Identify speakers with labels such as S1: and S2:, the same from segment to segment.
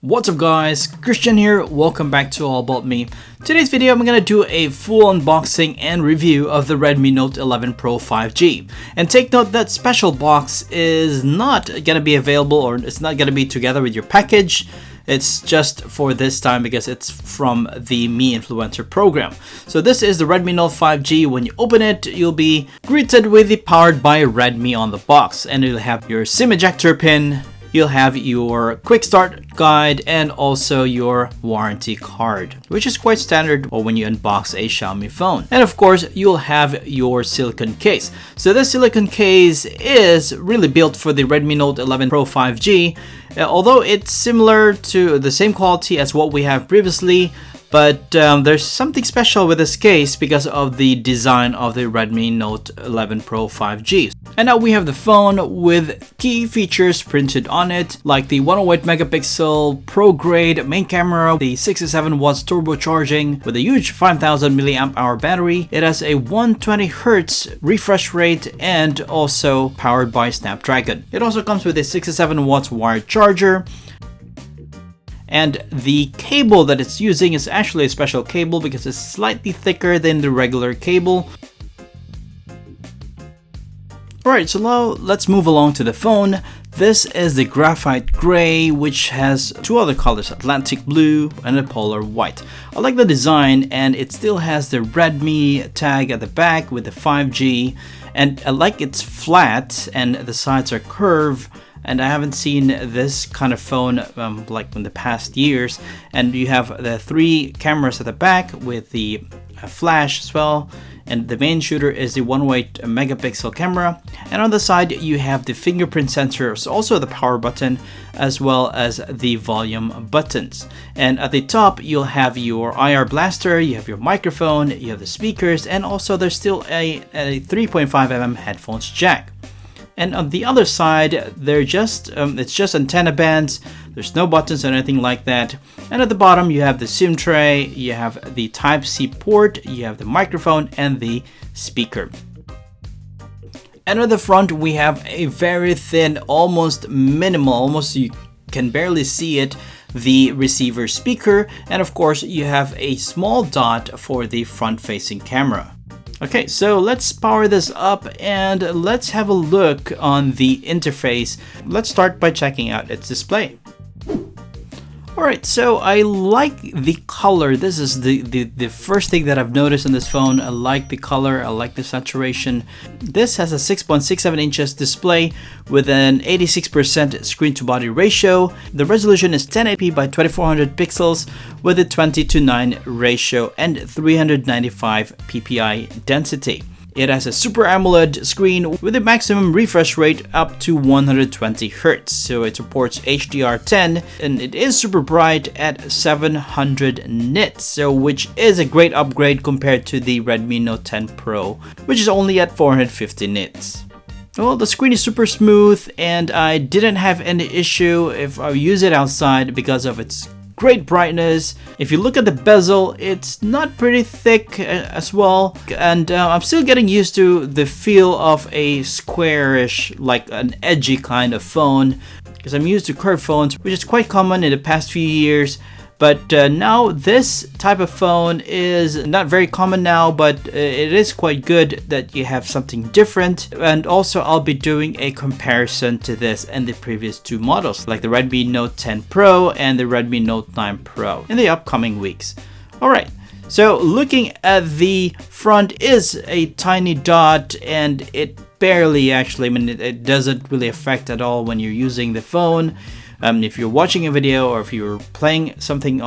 S1: What's up guys, Christian here, welcome back to All About Me. Today's video I'm going to do a full unboxing and review of the Redmi Note 11 Pro 5G. And take note that special box is not going to be available, or it's not going to be together with your package. It's just for this time because it's from the Me Influencer program. So this is the Redmi Note 5G. When you open it, you'll be greeted with the Powered by Redmi on the box, and you'll have your SIM ejector pin. You'll have your quick start guide and also your warranty card, which is quite standard when you unbox a Xiaomi phone. And of course, you'll have your silicone case. So this silicone case is really built for the Redmi Note 11 Pro 5G, although it's similar to the same quality as what we have previously. But there's something special with this case because of the design of the Redmi Note 11 Pro 5G. And now we have the phone with key features printed on it, like the 108 megapixel pro grade main camera, the 67 watts turbocharging with a huge 5000 mAh battery. It has a 120 Hz refresh rate and also powered by Snapdragon. It also comes with a 67 watts wired charger. And the cable that it's using is actually a special cable because it's slightly thicker than the regular cable. Alright, so now let's move along to the phone. This is the graphite gray, which has two other colors, Atlantic blue and a polar white. I like the design, and it still has the Redmi tag at the back with the 5G, and I like it's flat and the sides are curved. And I haven't seen this kind of phone like in the past years. And you have the three cameras at the back with the flash as well. And the main shooter is the 108 megapixel camera. And on the side, you have the fingerprint sensors, also the power button, as well as the volume buttons. And at the top, you'll have your IR blaster, you have your microphone, you have the speakers, and also there's still a 3.5mm headphones jack. And on the other side, they're just it's just antenna bands. There's no buttons or anything like that. And at the bottom, you have the SIM tray, you have the Type-C port, you have the microphone and the speaker. And at the front, we have a very thin, almost minimal, almost you can barely see it, the receiver speaker. And of course, you have a small dot for the front-facing camera. Okay, so let's power this up and let's have a look on the interface. Let's start by checking out its display. Alright, so I like the color. This is the first thing that I've noticed on this phone. I like the color, I like the saturation. This has a 6.67 inches display with an 86% screen to body ratio. The resolution is 1080p by 2400 pixels with a 20:9 ratio and 395 ppi density. It has a Super AMOLED screen with a maximum refresh rate up to 120 Hz. So it supports HDR10 and it is super bright at 700 nits, so which is a great upgrade compared to the Redmi Note 10 Pro, which is only at 450 nits. Well, the screen is super smooth and I didn't have any issue if I use it outside because of its great brightness. If you look at the bezel, it's not pretty thick as well, and I'm still getting used to the feel of a squarish, like an edgy kind of phone, because I'm used to curved phones, which is quite common in the past few years. But now this type of phone is not very common now, but it is quite good that you have something different. And also I'll be doing a comparison to this and the previous two models, like the Redmi Note 10 Pro and the Redmi Note 9 Pro in the upcoming weeks. Alright, so looking at the front is a tiny dot, and it barely actually, I mean, it doesn't really affect at all when you're using the phone. If you're watching a video or if you're playing something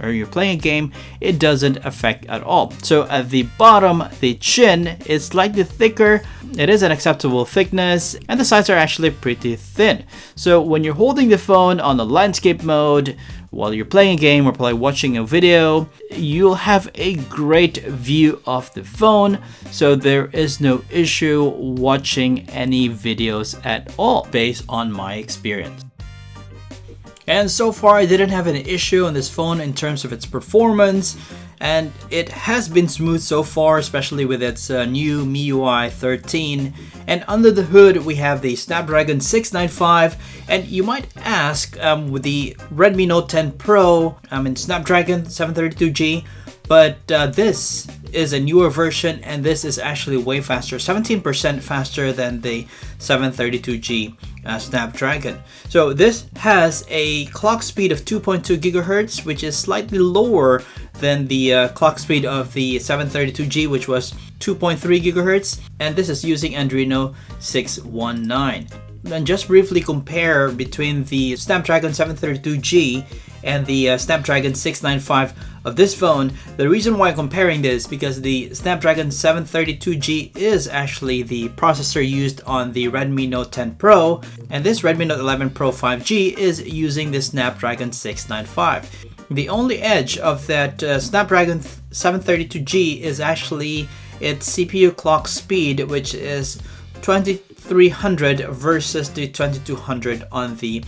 S1: or you're playing a game, it doesn't affect at all. So at the bottom, the chin is slightly thicker. It is an acceptable thickness, and the sides are actually pretty thin. So when you're holding the phone on the landscape mode, while you're playing a game or watching a video, you'll have a great view of the phone. So there is no issue watching any videos at all based on my experience. And so far I didn't have an issue on this phone in terms of its performance. and it has been smooth so far, especially with its new MIUI 13. And under the hood we have the Snapdragon 695, and you might ask, with the Redmi Note 10 Pro, Snapdragon 732G, but this is a newer version, and this is actually way faster, 17% faster than the 732G Snapdragon. So this has a clock speed of 2.2 gigahertz, which is slightly lower than the clock speed of the 732G, which was 2.3 gigahertz, and this is using Andreno 619. And just briefly compare between the Snapdragon 732G and the Snapdragon 695 of this phone. The reason why I'm comparing this, because the Snapdragon 732G is actually the processor used on the Redmi Note 10 Pro, and this Redmi Note 11 Pro 5G is using the Snapdragon 695. The only edge of that Snapdragon 732G is actually its CPU clock speed, which is 2300 versus the 2200 on the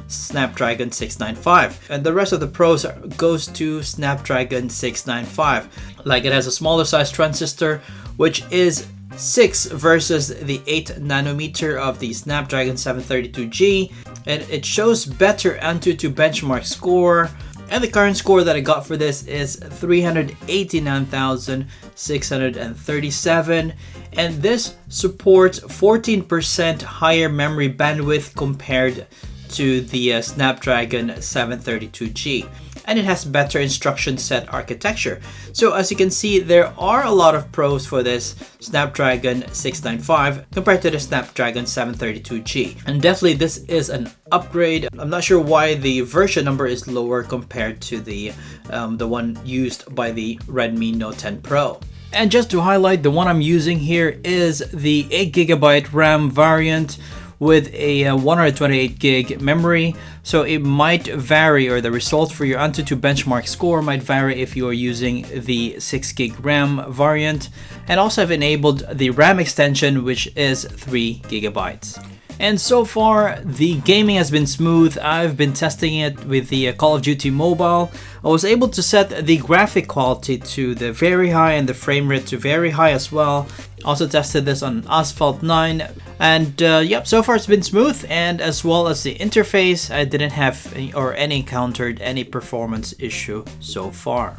S1: Snapdragon 695, and the rest of the pros goes to Snapdragon 695. Like, it has a smaller size transistor, which is 6 versus the 8 nanometer of the Snapdragon 732G, and it shows better Antutu benchmark score. And the current score that I got for this is 389,637, and this supports 14% higher memory bandwidth compared to the Snapdragon 732G, and it has better instruction set architecture. So as you can see, there are a lot of pros for this Snapdragon 695 compared to the Snapdragon 732G, and definitely this is an upgrade. I'm not sure why the version number is lower compared to the one used by the Redmi Note 10 Pro. And just to highlight, the one I'm using here is the 8GB RAM variant with a 128 gig memory, so it might vary, or the results for your Antutu benchmark score might vary if you are using the 6 gig RAM variant. And also I've enabled the RAM extension, which is 3 gigabytes. And so far the gaming has been smooth. I've been testing it with the Call of Duty Mobile. I was able to set the graphic quality to the very high and the frame rate to very high as well. Also tested this on Asphalt 9, and yep, so far it's been smooth. And as well as the interface, I didn't have encountered any performance issue so far.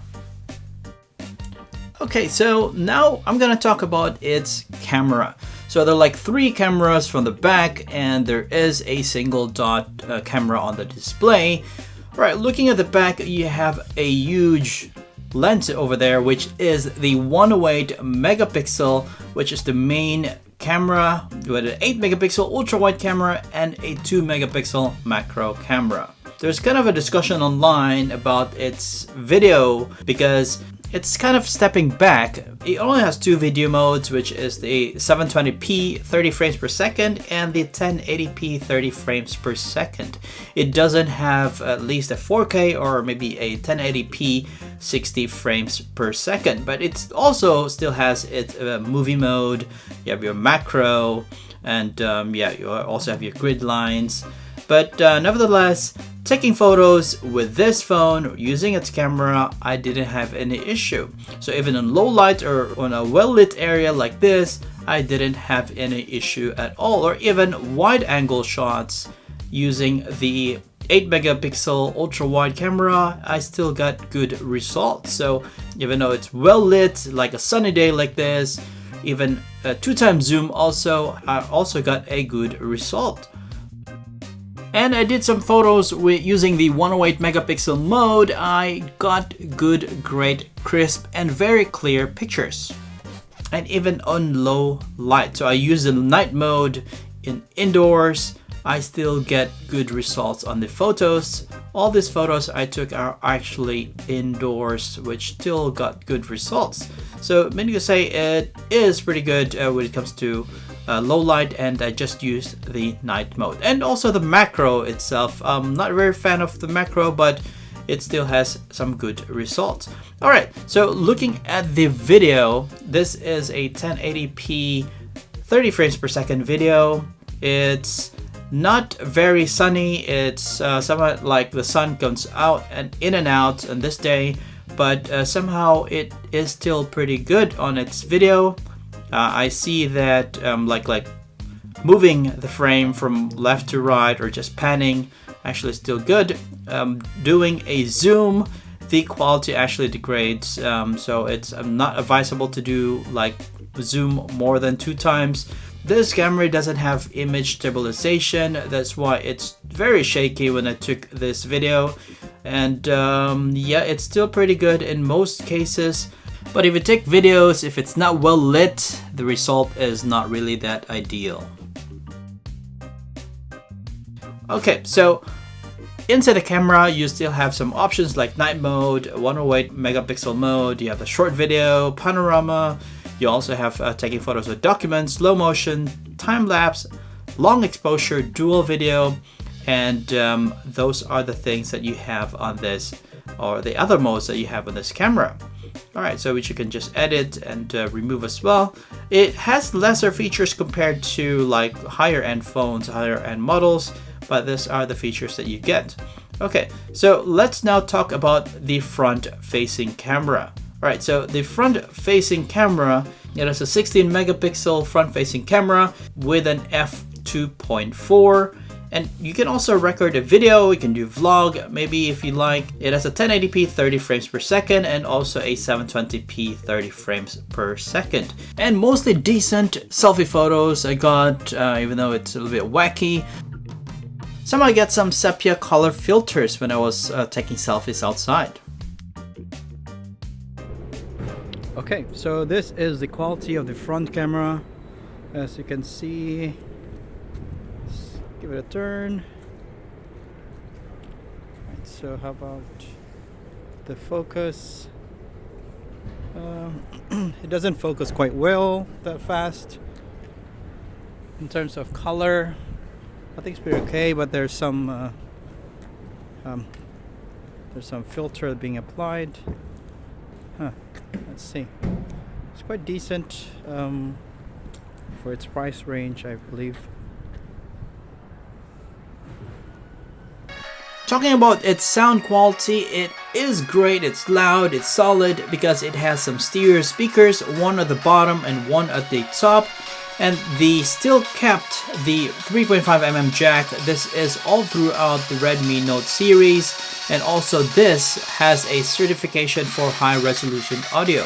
S1: Okay, so now I'm gonna talk about its camera. So there are like 3 cameras from the back, and there is a single dot camera on the display. Alright, looking at the back, you have a huge lens over there, which is the 108 megapixel, which is the main camera, with an 8 megapixel ultra wide camera and a 2 megapixel macro camera. There's kind of a discussion online about its video, because it's kind of stepping back. It only has 2 video modes, which is the 720p 30 frames per second and the 1080p 30 frames per second. It doesn't have at least a 4K or maybe a 1080p 60 frames per second, but it also still has its movie mode. You have your macro, and yeah, you also have your grid lines. But nevertheless, taking photos with this phone using its camera, I didn't have any issue. So even in low light or on a well lit area like this, I didn't have any issue at all. Or even wide angle shots using the 8 megapixel ultra wide camera, I still got good results. So even though it's well lit, like a sunny day like this, even a 2x zoom also, I also got a good result. And I did some photos with using the 108 megapixel mode. I got good, great, crisp, and very clear pictures. And even on low light. So I use the night mode in indoors. I still get good results on the photos. All these photos I took are actually indoors, which still got good results. So meaning to say, it is pretty good when it comes to low light, and I just used the night mode. And also the macro itself, I'm not a very fan of the macro, but it still has some good results. Alright, so looking at the video, this is a 1080p 30 frames per second video. It's not very sunny. It's somewhat like the sun comes out and in and out on this day, but somehow it is still pretty good on its video. I see that like moving the frame from left to right or just panning actually still good. Doing a zoom, the quality actually degrades, so it's not advisable to do like zoom more than 2 times. This camera doesn't have image stabilization, that's why it's very shaky when I took this video. And yeah, it's still pretty good in most cases. But if you take videos, if it's not well lit, the result is not really that ideal. Okay, so inside the camera, you still have some options like night mode, 108 megapixel mode, you have the short video, panorama, you also have taking photos of documents, slow motion, time lapse, long exposure, dual video, and those are the things that you have on this, or the other modes that you have on this camera. Alright, so which you can just edit and remove as well. It has lesser features compared to like higher end phones, higher end models, but these are the features that you get. Okay, so let's now talk about the front facing camera. Alright, so the front facing camera, it has a 16 megapixel front facing camera with an f2.4. And you can also record a video, you can do vlog, maybe if you like. It has a 1080p 30 frames per second and also a 720p 30 frames per second. And mostly decent selfie photos I got, even though it's a little bit wacky. Somehow I get some sepia color filters when I was taking selfies outside. Okay, so this is the quality of the front camera. As you can see, give it a turn. Right, so how about the focus? It doesn't focus quite well that fast. In terms of color, I think it's pretty okay, but there's some filter being applied. Let's see. It's quite decent for its price range, I believe. Talking about its sound quality, it is great, it's loud, it's solid because it has some stereo speakers, one at the bottom and one at the top. And the still kept the 3.5mm jack. This is all throughout the Redmi Note series. And also this has a certification for high resolution audio.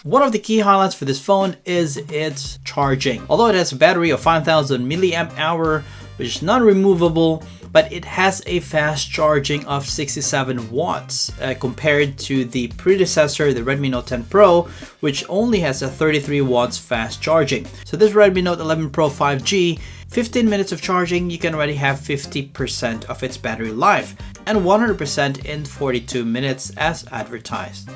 S1: One of the key highlights for this phone is its charging. Although it has a battery of 5000 milliamp hour, which is non-removable, but it has a fast charging of 67 watts compared to the predecessor, the Redmi Note 10 Pro, which only has a 33 watts fast charging. So this Redmi Note 11 Pro 5G, 15 minutes of charging, you can already have 50% of its battery life, and 100% in 42 minutes as advertised.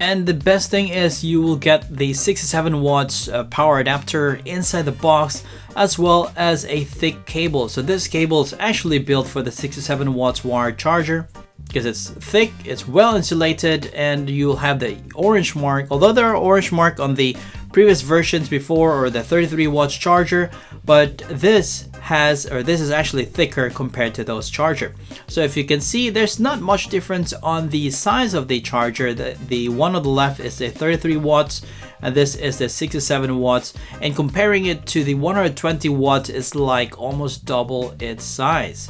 S1: And the best thing is you will get the 67 watts power adapter inside the box, as well as a thick cable. So this cable is actually built for the 67 watts wired charger because it's thick, it's well insulated, and you'll have the orange mark. Although there are orange mark on the previous versions before, or the 33 watts charger, but this is actually thicker compared to those charger. So if you can see, there's not much difference on the size of the charger. The one on the left is the 33 watts and this is the 67 watts, and comparing it to the 120 watts is like almost double its size.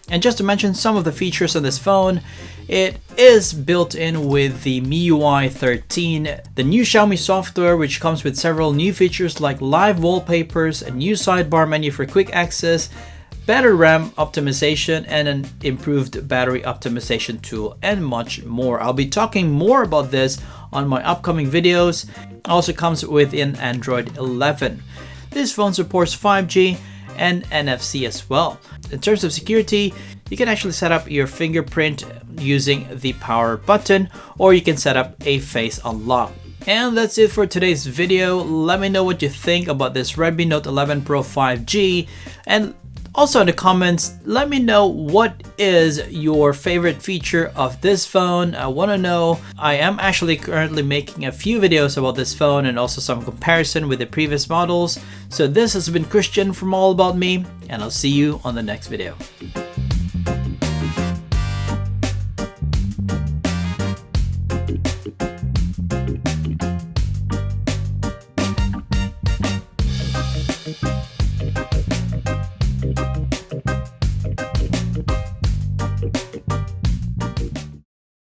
S1: And just to mention some of the features on this phone, it is built in with the MIUI 13, the new Xiaomi software, which comes with several new features like live wallpapers, a new sidebar menu for quick access, better RAM optimization, and an improved battery optimization tool, and much more. I'll be talking more about this on my upcoming videos. It also comes with an Android 11. This phone supports 5G and NFC as well. In terms of security, you can actually set up your fingerprint using the power button, or you can set up a face unlock. And that's it for today's video. Let me know what you think about this Redmi Note 11 Pro 5G, and also in the comments, let me know what is your favorite feature of this phone. I want to know. I am actually currently making a few videos about this phone and also some comparison with the previous models. So this has been Christian from All About Me, and I'll see you on the next video.